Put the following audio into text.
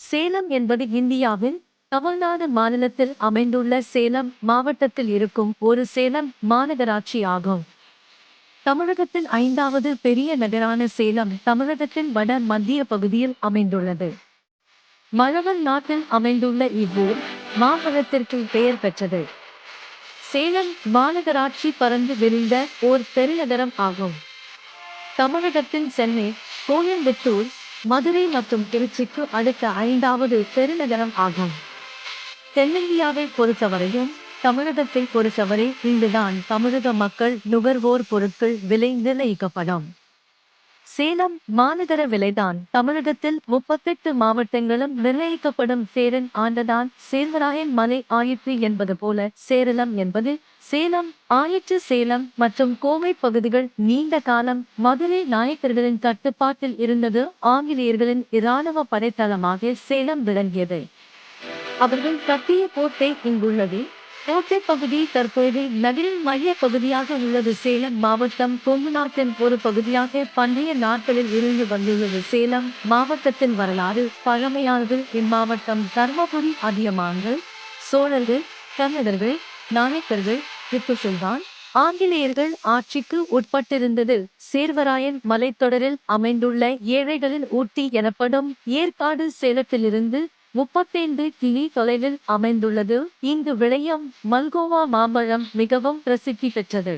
சேலம் என்பது இந்தியாவின் தமிழ்நாடு மாநிலத்தில் அமைந்துள்ள சேலம் மாவட்டத்தில் இருக்கும் ஒரு சேலம் மாநகராட்சி ஆகும். தமிழகத்தின் 5வது பெரிய நகரான சேலம் தமிழகத்தின் வட மத்திய பகுதியில் அமைந்துள்ளது. மழவர் நாட்டில் அமைந்துள்ள இவ்வூர் மாம்பழத்திற்கு பெயர் பெற்றது. சேலம் மாநகராட்சி பரந்து விரிந்த ஓர் பெருநகரம் ஆகும். தமிழகத்தின் சென்னை, கோயம்புத்தூர், மதுரை மற்றும் திருச்சிக்கு அடுத்த 5வது பெருநகரம் ஆகும். தென்னிந்தியாவை பொறுத்தவரையும் தமிழகத்தை பொறுத்தவரை இங்குதான் தமிழக மக்கள் நுகர்வோர் பொருட்கள் விலை நிர்ணயிக்கப்படும். சேலம் மாநகர விலைதான் தமிழகத்தில் 38 மாவட்டங்களும் நிர்ணயிக்கப்படும். சேரன் ஆண்டதான் சேர்வராயன் மலை ஆயிற்று என்பது போல சேரலம் என்பது சேலம் ஆயிற்று. சேலம் மற்றும் கோவை பகுதிகள் நீண்ட காலம் மதுரை நாயக்கர்களின் கட்டுப்பாட்டில் இருந்தது. ஆங்கிலேயர்களின் இராணுவ படைத்தளமாக சேலம் விளங்கியது. அவர்கள் கட்டிய கோட்டை இங்குள்ளது. கோட்டை பகுதி தற்போது நகரின் மைய பகுதியாக உள்ளது. சேலம் மாவட்டம் கொங்கு நாட்டின் ஒரு பகுதியாக பண்டைய நாட்களில் இருந்து வந்துள்ளது. சேலம் மாவட்டத்தின் வரலாறு பழமையானது. இம்மாவட்டம் தர்மபுரி அதியமான்கள், சோழர்கள், கன்னடர்கள், நாயக்கர்கள், திப்பு சுல்தான், ஆங்கிலேயர்கள் ஆட்சிக்கு உட்பட்டிருந்தது. சேர்வராயன் மலைத்தொடரில் அமைந்துள்ள ஏழைகளின் ஊட்டி எனப்படும் ஏற்காடு சேலத்திலிருந்து 35 கிமீ தொலைவில் அமைந்துள்ளது. இங்கு விளையும் மல்கோவா மாம்பழம் மிகவும் பிரசித்தி பெற்றது.